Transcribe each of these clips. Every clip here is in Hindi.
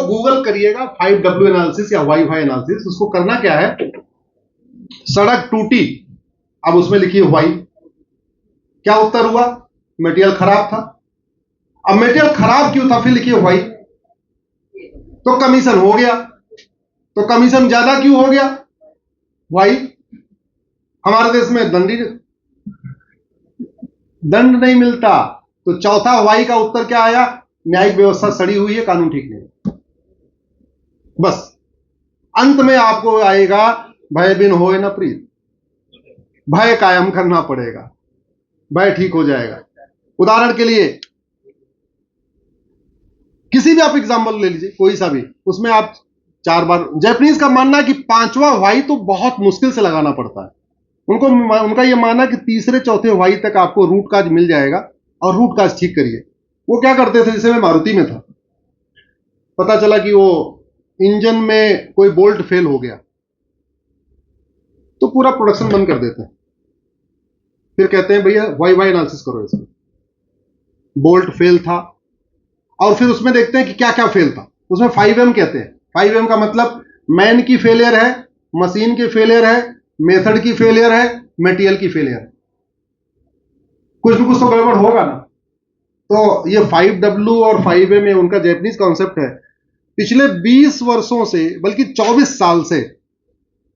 गूगल करिएगा 5W एनालिसिस या वाई एनालिसिस। उसको करना क्या है, सड़क टूटी, अब उसमें लिखिए वाई। क्या उत्तर हुआ, मटेरियल खराब था। अब मटेरियल खराब क्यों था, फिर लिखिए वाई। तो कमीशन हो गया, तो कमीशन ज्यादा क्यों हो गया, वाई। हमारे देश में दंड नहीं मिलता, तो चौथा वाई का उत्तर क्या आया, न्यायिक व्यवस्था सड़ी हुई है, कानून ठीक नहीं। बस अंत में आपको आएगा, भय बिन होए न प्रीत। भय कायम करना पड़ेगा, भय ठीक हो जाएगा। उदाहरण के लिए किसी भी आप एग्जाम्पल ले लीजिए, कोई सा भी, उसमें आप 4 बार, जैपनीज का मानना है कि 5वां वाई तो बहुत मुश्किल से लगाना पड़ता है। उनका यह मानना है कि तीसरे चौथे वाई तक आपको रूट काज मिल जाएगा, और रूट काज ठीक करिए। वो क्या करते थे, जैसे मैं मारुति में था, पता चला कि वो इंजन में कोई बोल्ट फेल हो गया, तो पूरा प्रोडक्शन बंद कर देते हैं। फिर कहते हैं भैया वाई एनालिसिस करो इसमें। बोल्ट फेल था, और फिर उसमें देखते हैं कि क्या क्या फेल था। उसमें 5M कहते हैं। 5M का मतलब मैन की फेलियर है, मशीन की फेलियर है, मेथड की फेलियर है, मटेरियल की फेलियर है। कुछ न कुछ तो गड़बड़ होगा ना। तो ये 5W और 5M में उनका जैपनीज कॉन्सेप्ट है। पिछले 20 वर्षों से, बल्कि 24 साल से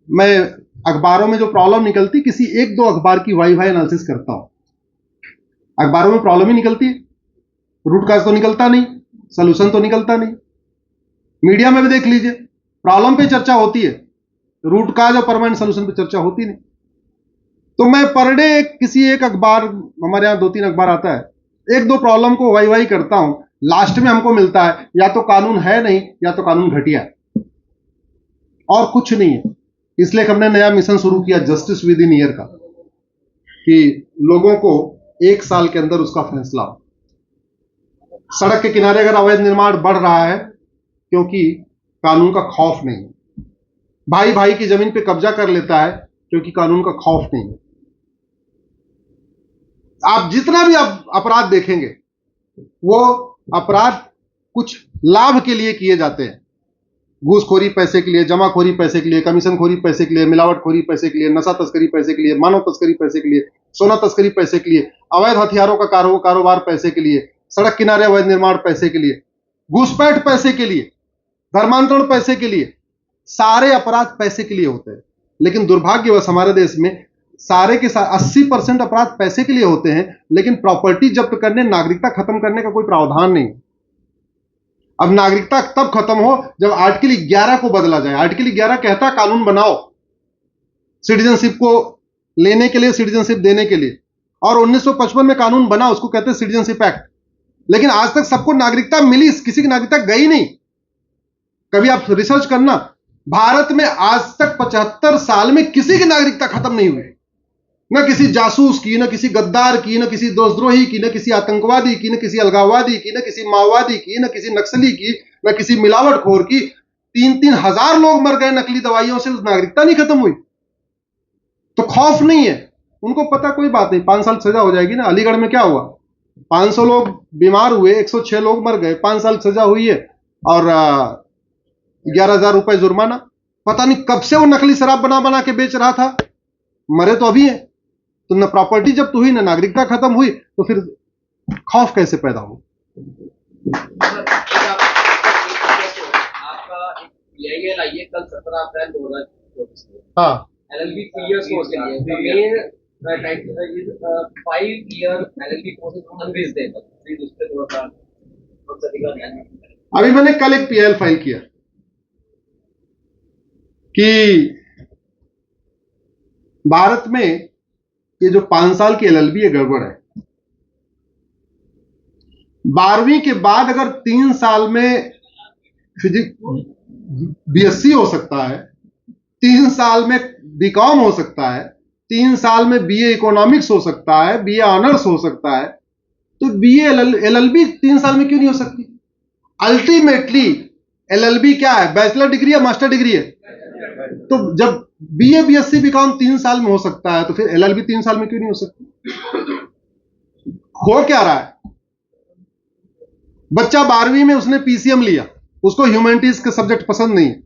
मैं अखबारों में जो प्रॉब्लम निकलती, किसी 1-2 अखबार की वाई एनालिसिस करता हूं। अखबारों में प्रॉब्लम ही निकलती है, रूट काज तो निकलता नहीं, सॉल्यूशन तो निकलता नहीं। मीडिया में भी देख लीजिए, प्रॉब्लम पे चर्चा होती है, रूट काज और परमानेंट सॉल्यूशन पे चर्चा होती नहीं। तो मैं पर डे किसी एक अखबार, हमारे यहां 2-3 अखबार आता है, 1-2 प्रॉब्लम को वाई करता हूं। लास्ट में हमको मिलता है या तो कानून है नहीं, या तो कानून घटिया है, और कुछ नहीं है। इसलिए हमने नया मिशन शुरू किया, जस्टिस विद इन ईयर का, कि लोगों को 1 साल के अंदर उसका फैसला हो। सड़क के किनारे अगर अवैध निर्माण बढ़ रहा है, क्योंकि कानून का खौफ नहीं है। भाई भाई की जमीन पे कब्जा कर लेता है, क्योंकि कानून का खौफ नहीं है। आप जितना भी अपराध देखेंगे, वो अपराध कुछ लाभ के लिए किए जाते हैं। घूसखोरी पैसे के लिए, जमाखोरी पैसे के लिए, कमीशनखोरी पैसे के लिए, मिलावटखोरी पैसे के लिए, नशा तस्करी पैसे के लिए, मानव तस्करी पैसे के लिए, सोना तस्करी पैसे के लिए, अवैध हथियारों का कारोबार पैसे के लिए, सड़क किनारे अवैध निर्माण पैसे के लिए, घुसपैठ पैसे के लिए, धर्मांतरण पैसे के लिए। सारे अपराध पैसे के लिए होते हैं। लेकिन दुर्भाग्यवश हमारे देश में सारे के सारे 80% अपराध पैसे के लिए होते हैं, लेकिन प्रॉपर्टी जब्त करने, नागरिकता खत्म करने का कोई प्रावधान नहीं। अब नागरिकता तब खत्म हो जब आर्टिकल 11 को बदला जाए। आर्टिकल 11 कहता है कानून बनाओ सिटीजनशिप को लेने के लिए, सिटीजनशिप देने के लिए, और 1955 में कानून बना, उसको कहते हैं सिटीजनशिप एक्ट। लेकिन आज तक सबको नागरिकता मिली, किसी की नागरिकता गई नहीं। कभी आप रिसर्च करना, भारत में आज तक 75 साल में किसी की नागरिकता खत्म नहीं हुई। न किसी जासूस की, न किसी गद्दार की, न किसी दोषद्रोही की, न किसी आतंकवादी की, न किसी अलगाववादी की, न किसी माओवादी की, न किसी नक्सली की, न किसी मिलावटखोर की। 3-3 हजार लोग मर गए नकली दवाइयों से, नागरिकता नहीं खत्म हुई। तो खौफ नहीं है उनको, पता कोई बात नहीं, 5 साल सजा हो जाएगी ना। अलीगढ़ में क्या हुआ, 500 लोग बीमार हुए, 106 लोग मर गए, 5 साल सजा हुई है, और 11,000 रुपए जुर्माना। पता नहीं कब से वो नकली शराब बना बना के बेच रहा था, मरे तो अभी है। तो न प्रॉपर्टी जब्त हुई, न नागरिकता खत्म हुई, तो फिर खौफ कैसे पैदा हो। आपका कल 17 अप्रैल 2024 हाँ, LLB 3 years कोर्स के लिए the main is 5-year LLB course अनरिज देता है। उस पे थोड़ा सा अभी मैंने कल एक PIL फाइल किया कि भारत में ये जो 5 साल की LLB है, गड़बड़ है। 12वीं के बाद अगर 3 साल में फिजिक्स BSc हो सकता है, 3 साल में BCom हो सकता है, 3 साल में BA इकोनॉमिक्स हो सकता है, BA ऑनर्स हो सकता है, तो BA LLB 3 साल में क्यों नहीं हो सकती। अल्टीमेटली LLB क्या है, बैचलर डिग्री या मास्टर डिग्री है। तो जब BA BSc BCom 3 साल में हो सकता है, तो फिर LLB 3 साल में क्यों नहीं हो सकती। हो क्या रहा है, बच्चा 12वीं में उसने PCM लिया, उसको ह्यूमैनिटीज के सब्जेक्ट पसंद नहीं है,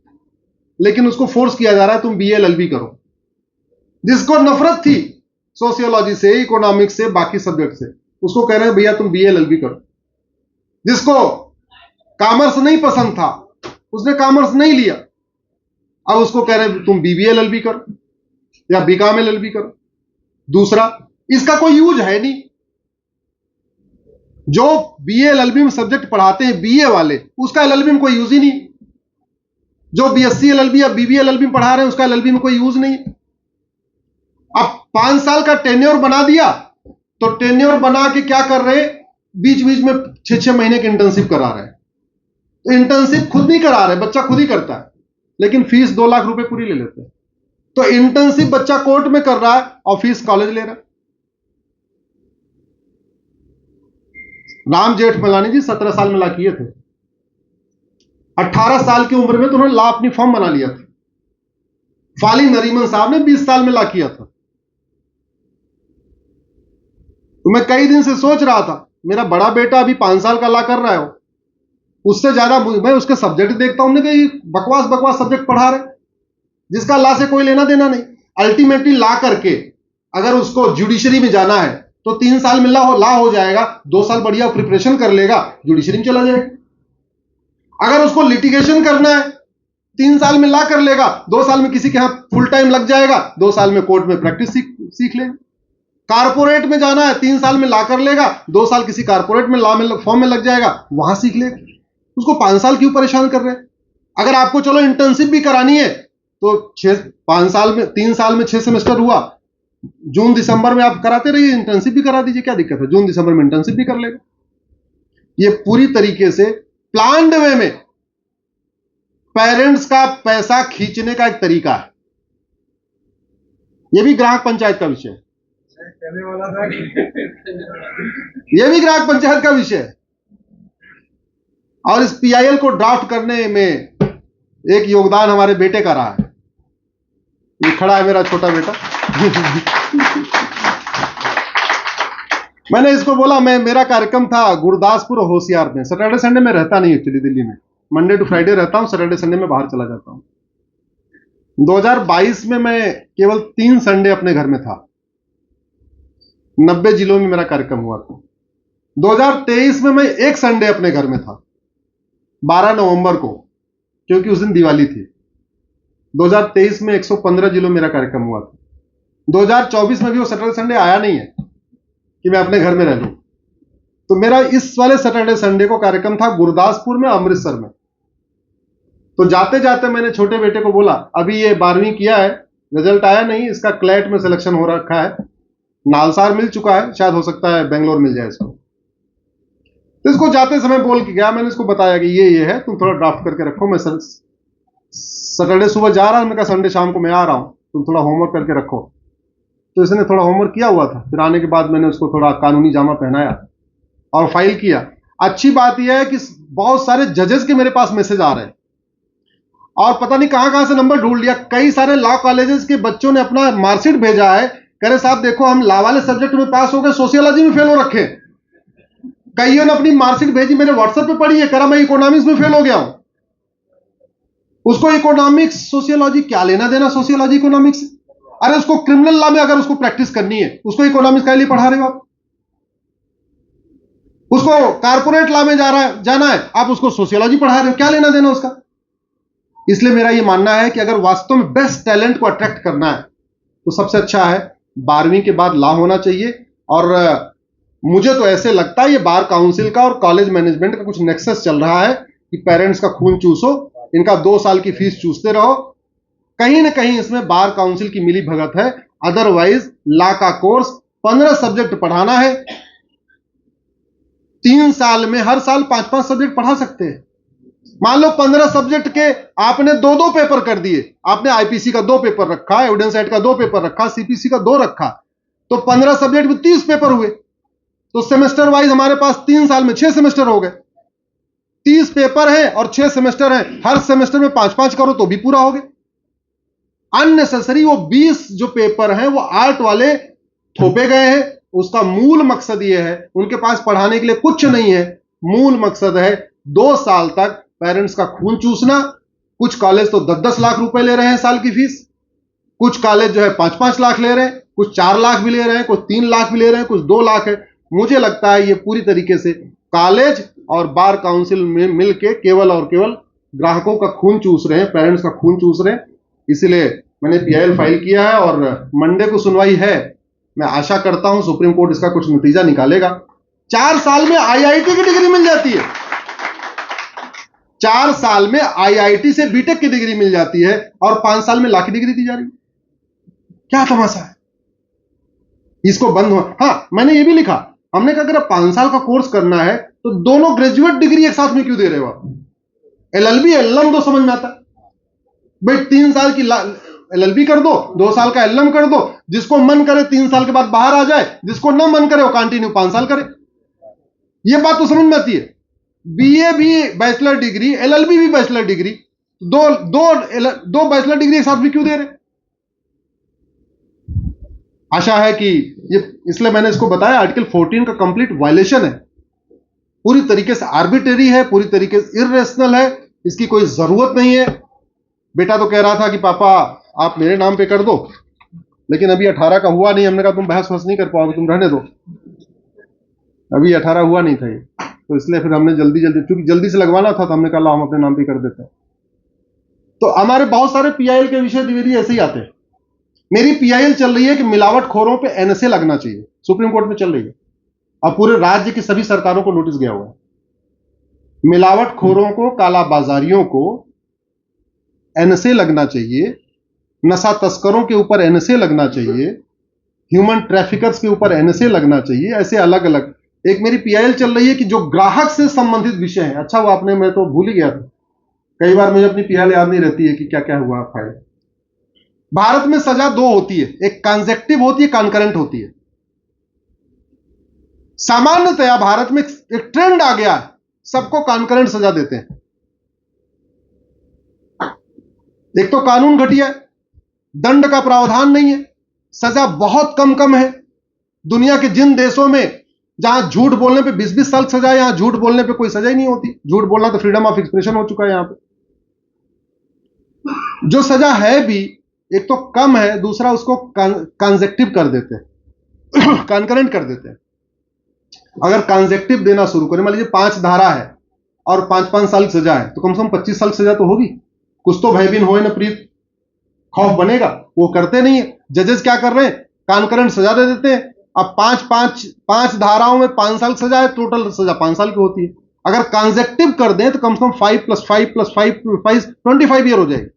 लेकिन उसको फोर्स किया जा रहा है तुम बीए एलएलबी करो। जिसको नफरत थी सोशियोलॉजी से, इकोनॉमिक्स से, बाकी सब्जेक्ट से, उसको कह रहे हैं भैया तुम बीए एलएलबी करो। जिसको कॉमर्स नहीं पसंद था, उसने कॉमर्स नहीं लिया, अब उसको कह रहे हैं तुम बीबीए एलएलबी करो या बीकॉम एलएलबी करो। दूसरा, इसका कोई यूज है नहीं। जो बीए एलएलबी में सब्जेक्ट पढ़ाते हैं बीए वाले, उसका एलएलबी में कोई यूज ही नहीं। जो बीएससी एलएलबी या बीबीए एलएलबी में पढ़ा रहे हैं, उसका एलएलबी में कोई यूज नहीं। अब 5 साल का टेन्योर बना दिया, तो टेन्योर बना के क्या कर रहे हैं, बीच बीच में 6-6 महीने की इंटर्नशिप करा रहे हैं। तो इंटर्नशिप खुद नहीं करा रहे, बच्चा खुद ही करता है, लेकिन फीस 2 लाख रुपए पूरी ले लेते हैं। तो इंटर्नशिप बच्चा कोर्ट में कर रहा है और फीस कॉलेज ले रहा है। राम जेठमलानी जी 17 साल में ला किए थे, 18 साल की उम्र में तो उन्होंने ला अपनी फॉर्म बना लिया था। फाली नरीमन साहब ने 20 साल में ला किया था। तो मैं कई दिन से सोच रहा था, मेरा बड़ा बेटा अभी 5 साल का ला कर रहा है, उससे ज्यादा मैं उसके सब्जेक्ट देखता हूं कि बकवास बकवास सब्जेक्ट पढ़ा रहे, जिसका ला से कोई लेना देना नहीं। अल्टीमेटली ला करके अगर उसको जुडिशरी में जाना है तो 3 साल में ला हो जाएगा, 2 साल बढ़िया प्रिपरेशन कर लेगा, जुडिशरी में चला जाएगा। अगर उसको लिटिगेशन करना है, 3 साल में ला कर लेगा, 2 साल में किसी के यहां फुल टाइम लग जाएगा, 2 साल में कोर्ट में प्रैक्टिस सीख लेगा। कारपोरेट में जाना है, 3 साल में ला कर लेगा, 2 साल किसी कारपोरेट में ला में फॉर्म में लग जाएगा, वहां सीख लेगा। उसको 5 साल क्यों परेशान कर रहे हैं? अगर आपको चलो इंटर्नशिप भी करानी है तो 3 साल में 6 सेमेस्टर हुआ, जून दिसंबर में आप कराते रहिए, इंटर्नशिप भी करा दीजिए, क्या दिक्कत है? जून दिसंबर में इंटर्नशिप भी कर लेगा। ये पूरी तरीके से प्लान्ड वे में पेरेंट्स का पैसा खींचने का एक तरीका है। यह भी ग्राहक पंचायत का विषय है, यह भी ग्राहक पंचायत का विषय है। और इस पीआईएल को ड्राफ्ट करने में एक योगदान हमारे बेटे का रहा है। ये खड़ा है मेरा छोटा बेटा। मैंने इसको बोला, मेरा कार्यक्रम था गुरदासपुर और होशियार में। सैटरडे संडे में रहता नहीं एक्चुअली दिल्ली में, मंडे टू फ्राइडे रहता हूं, सैटरडे संडे में बाहर चला जाता हूं। 2022 में मैं केवल 3 संडे अपने घर में था। 90 जिलों में मेरा कार्यक्रम हुआ था। 2023 में मैं 1 संडे अपने घर में था, 12 नवंबर को, क्योंकि उस दिन दिवाली थी। 2023 में 115 जिलों में मेरा कार्यक्रम हुआ था। 2024 में भी वो सैटरडे संडे आया नहीं है कि मैं अपने घर में रह लूं। तो मेरा इस वाले सैटरडे संडे को कार्यक्रम था गुरदासपुर में, अमृतसर में। तो जाते जाते मैंने छोटे बेटे को बोला, अभी ये 12वीं किया है, रिजल्ट आया नहीं, इसका क्लैट में सिलेक्शन हो रखा है, नालसार मिल चुका है, शायद हो सकता है बेंगलोर मिल जाए इसको। तो इसको जाते समय बोल के गया, मैंने इसको बताया कि ये है, तुम थोड़ा ड्राफ्ट करके रखो, मैं सैटरडे सुबह जा रहा हूं, मैं संडे शाम को मैं आ रहा हूं, तुम थोड़ा होमवर्क करके रखो। तो इसने थोड़ा होमवर्क किया हुआ था। फिर आने के बाद मैंने उसको थोड़ा कानूनी जामा पहनाया और फाइल किया। अच्छी बात यह है कि बहुत सारे जजेस के मेरे पास मैसेज आ रहे हैं, और पता नहीं कहां कहां से नंबर ढूंढ लिया। कई सारे लॉ कॉलेजेस के बच्चों ने अपना मार्कशीट भेजा है, कह रहे साहब देखो हम लॉ वाले सब्जेक्ट में पास हो गए, सोशियोलॉजी में फेल हो रखे। कईयों ने अपनी मार्कशीट भेजी, मेरे व्हाट्सएप पे पढ़ी है, कह रहा मैं इकोनॉमिक्स में फेल हो गया हूं। उसको इकोनॉमिक्स सोशियोलॉजी क्या लेना देना, सोशियोलॉजी इकोनॉमिक्स? अरे उसको क्रिमिनल लॉ में अगर उसको प्रैक्टिस करनी है, उसको इकोनॉमिक्स के लिए पढ़ा रहे हो आप? उसको कारपोरेट लॉ में जाना है, आप उसको सोशियोलॉजी पढ़ा रहे हो, क्या लेना देना उसका? इसलिए मेरा यह मानना है कि अगर वास्तव में बेस्ट टैलेंट को अट्रैक्ट करना है तो सबसे अच्छा है 12वीं के बाद लॉ होना चाहिए। और मुझे तो ऐसे लगता है ये बार काउंसिल का और कॉलेज मैनेजमेंट का कुछ नेक्सस चल रहा है कि पेरेंट्स का खून चूसो, इनका 2 साल की फीस चूसते रहो। कहीं ना कहीं इसमें बार काउंसिल की मिली भगत है। अदरवाइज लॉ का कोर्स 15 सब्जेक्ट पढ़ाना है, 3 साल में हर साल 5-5 सब्जेक्ट पढ़ा सकते हैं। मान लो 15 सब्जेक्ट के आपने 2-2 पेपर कर दिए, आपने आईपीसी का 2 पेपर रखा, एविडेंस एक्ट का 2 पेपर रखा, सीपीसी का 2 रखा, तो 15 सब्जेक्ट में 30 पेपर हुए। तो सेमेस्टर वाइज हमारे पास 3 साल में 6 सेमेस्टर हो गए। 30 पेपर है और 6 सेमेस्टर है, हर सेमेस्टर में 5-5 करो तो भी पूरा हो गया। अननेसेसरी वो 20 जो पेपर हैं वो आर्ट वाले थोपे गए हैं। उसका मूल मकसद ये है, उनके पास पढ़ाने के लिए कुछ नहीं है, मूल मकसद है 2 साल तक पेरेंट्स का खून चूसना। कुछ कॉलेज तो 10-10 लाख रुपए ले रहे हैं साल की फीस, कुछ कॉलेज जो है 5-5 लाख ले रहे हैं, कुछ 4 लाख भी ले रहे हैं, कुछ 3 लाख भी ले रहे हैं, कुछ 2 लाख है। मुझे लगता है ये पूरी तरीके से कॉलेज और बार काउंसिल में मिलके केवल और केवल ग्राहकों का खून चूस रहे हैं, पेरेंट्स का खून चूस रहे हैं। इसलिए मैंने PIL फाइल किया है और मंडे को सुनवाई है। मैं आशा करता हूं सुप्रीम कोर्ट इसका कुछ नतीजा निकालेगा। 4 साल में IIT की डिग्री मिल जाती है, 4 साल में IIT से BTech की डिग्री मिल जाती है और 5 साल में लॉ की डिग्री दी जा रही है। क्या तमाशा है, इसको बंद हो। हाँ, मैंने ये भी लिखा, हमने कहा अगर 5 साल का कोर्स करना है तो दोनों ग्रेजुएट डिग्री एक साथ में क्यों दे रहे हो आप? LLB LLM तो समझ में आता भाई, 3 साल की LLB कर दो, 2 साल का LLM कर दो, जिसको मन करे 3 साल के बाद बाहर आ जाए, जिसको ना मन करे वो कंटिन्यू 5 साल करे। ये बात तो समझ में आती है। BA भी बैचलर डिग्री, LLB भी बैचलर डिग्री, दो बैचलर डिग्री एक साथ भी क्यों दे रहे? आशा है कि ये, इसलिए मैंने इसको बताया आर्टिकल 14 का कंप्लीट वायलेशन है, पूरी तरीके से आर्बिट्रेरी है, पूरी तरीके से इर्रेशनल है, इसकी कोई जरूरत नहीं है। बेटा तो कह रहा था कि पापा आप मेरे नाम पे कर दो, लेकिन अभी 18 का हुआ नहीं। हमने कहा तुम बहस नहीं कर पाओगे, तुम रहने दो, अभी 18 हुआ नहीं था ये, तो इसलिए फिर हमने जल्दी क्योंकि जल्दी से लगवाना था तो हमने कहा हम अपने नाम पे कर देते हैं। तो हमारे बहुत सारे PIL के विषय द्विवेदी ऐसे ही आते हैं। मेरी PIL चल रही है कि मिलावटखोरों पे NSA लगना चाहिए, सुप्रीम कोर्ट में चल रही है। अब पूरे राज्य की सभी सरकारों को नोटिस गया हुआ है, मिलावटखोरों को, कालाबाजारियों को NSA लगना चाहिए, नशा तस्करों के ऊपर NSA लगना चाहिए, ह्यूमन ट्रैफिकर्स के ऊपर NSA लगना चाहिए। ऐसे अलग अलग एक मेरी PIL चल रही है कि जो ग्राहक से संबंधित विषय है। अच्छा वो आपने, मैं तो भूल ही गया था, कई बार मुझे अपनी PIL याद नहीं रहती है कि क्या क्या हुआ फाइल। भारत में सजा 2 होती है, एक कॉन्जेक्टिव होती है, कॉन्करेंट होती है। सामान्यतया भारत में एक ट्रेंड आ गया है, सबको कॉन्करेंट सजा देते हैं। एक तो कानून घटिया है, दंड का प्रावधान नहीं है, सजा बहुत कम है। दुनिया के जिन देशों में जहां झूठ बोलने पे 20-20 साल सजा है, यहां झूठ बोलने पे कोई सजा ही नहीं होती। झूठ बोलना तो फ्रीडम ऑफ एक्सप्रेशन हो चुका है। यहां पे जो सजा है भी एक तो कम है, दूसरा उसको कॉन्जेक्टिव कर देते हैं, कॉन्करेंट कर देते हैं। अगर कॉन्जेक्टिव देना शुरू करें, मान लीजिए 5 धारा है और 5-5 साल की सजा है, तो कम से कम 25 साल की सजा तो होगी। कुछ तो भयभीन होए न प्रीत, खौफ बनेगा। वो करते नहीं है। जजेस क्या कर रहे हैं, कॉन्करेंट सजा दे देते हैं। अब 5 धाराओं में 5 साल सजा है, टोटल सजा 5 साल की होती है। अगर कॉन्जेक्टिव कर दें तो कम से कम 5 + 5 + 5 + 5 25 ईयर हो जाएगी।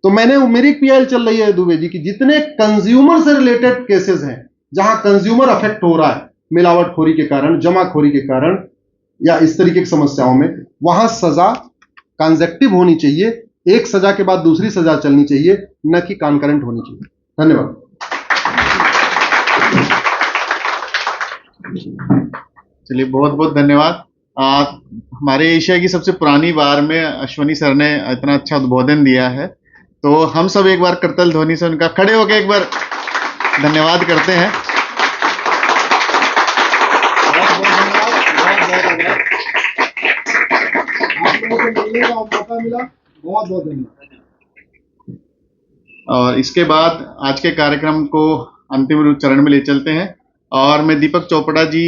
तो मेरी PIL चल रही है दुबे जी की, जितने कंज्यूमर से रिलेटेड केसेस हैं, जहां कंज्यूमर अफेक्ट हो रहा है मिलावटखोरी के कारण, जमाखोरी के कारण या इस तरीके की समस्याओं में, वहां सजा कॉन्जेक्टिव होनी चाहिए। एक सजा के बाद दूसरी सजा चलनी चाहिए, न कि कॉन्करेंट होनी चाहिए। धन्यवाद। चलिए, बहुत बहुत धन्यवाद। हमारे एशिया की सबसे पुरानी बार में अश्वनी सर ने इतना अच्छा उद्बोधन दिया है, तो हम सब एक बार करतल ध्वनि से उनका खड़े होकर एक बार धन्यवाद करते हैं। बहुत बहुत धन्यवाद। और इसके बाद आज के कार्यक्रम को अंतिम चरण में ले चलते हैं और मैं दीपक चोपड़ा जी